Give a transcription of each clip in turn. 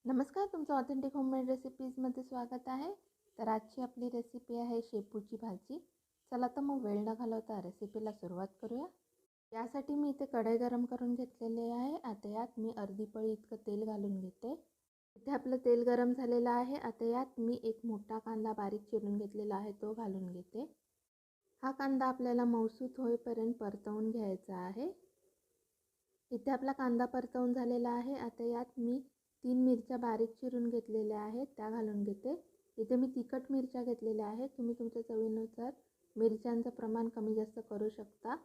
नमस्कार, तुमचं authentic homemade रेसिपीजमध्ये स्वागत आहे. तर आजची आपली रेसिपी आहे शेपूची भाजी. चला तर मग वेळ न घालवता रेसिपीला सुरुवात करूया. यासाठी मी इथे कढई गरम करून घेतलेली आहे. आता यात मी अर्धी पळी इतकं तेल घालून घेते. इथे आपलं तेल गरम झालेलं आहे. आता यात मी एक मोठा कांदा बारीक चिरून घेतलेला आहे, तो घालून घेते. हा कांदा आपल्याला मऊसूत होईपर्यंत परतवून घ्यायचा आहे. इथे आपला कांदा परतवून झालेला आहे. आता यात मी 3 मिरच्या बारीक चिरून घेतलेल्या आहेत, त्या घालून घेते. इथे मी तिखट मिरच्या घेतलेल्या आहेत. तुम्ही तुमच्या चवीनुसार मिरच्यांचं प्रमाण कमी जास्त करू शकता.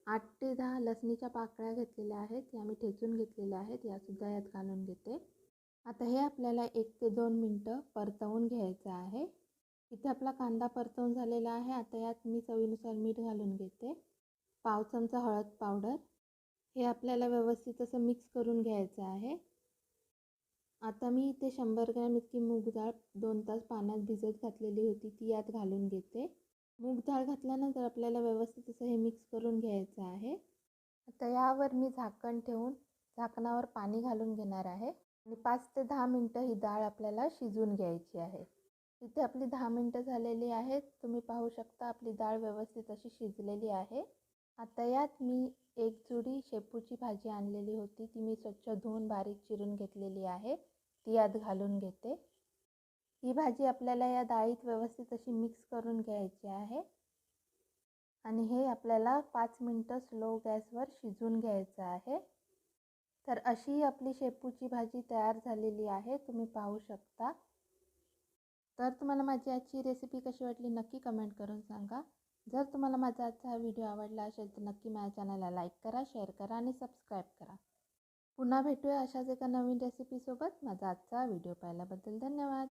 8 ते 10 लसणीच्या पाकळ्या घेतलेल्या आहेत, या मी ठेचून घेतलेल्या आहेत, यासुद्धा यात घालून घेते. आता हे आपल्याला 1 ते 2 मिनटं परतवून घ्यायचं आहे. इथे आपला कांदा परतवून झालेला आहे. आता यात मी चवीनुसार मीठ घालून घेते. पाव चमचा हळद पावडर. हे आपल्याला व्यवस्थित असं मिक्स करून घ्यायचं आहे. आता मी इथे 100 ग्रॅम इतकी मूग डाळ 2 तास पाण्यात भिजत घातलेली होती, ती यात घालून घेते. मूग डाळ घातल्यानंतर आपल्याला व्यवस्थित असं हे मिक्स करून घ्यायचं आहे. आता यावर मी झाकण ठेवून झाकणावर पाणी घालून घेणार आहे आणि 5 ते 10 मिनटं ही डाळ आपल्याला शिजवून घ्यायची आहे. इथे आपली 10 मिनटं झालेली आहेत. तुम्ही पाहू शकता आपली डाळ व्यवस्थित अशी शिजलेली आहे. आता यात मी एक जुडी शेपूची भाजी आणलेली होती, ती मी स्वच्छ धुवून बारीक चिरून घेतलेली आहे, ती यात घालून घेते. ही भाजी आपल्याला या डाळीत व्यवस्थित अशी मिक्स करून घ्यायची आहे आणि हे आपल्याला 5 मिनटं स्लो गॅसवर शिजवून घ्यायचं आहे. तर अशी आपली शेपूची भाजी तयार झालेली आहे, तुम्ही पाहू शकता. तर तुम्हाला माझी आजची रेसिपी कशी वाटली नक्की कमेंट करून सांगा. जर तुम्हाला माझा आजचा हा व्हिडिओ आवडला असेल तर नक्की माझ्या चॅनलला लाईक करा, शेअर करा आणि सबस्क्राईब करा. पुन्हा भेटूया अशाच एका नवीन रेसिपीसोबत. माझा आजचा व्हिडिओ पाहिल्याबद्दल धन्यवाद.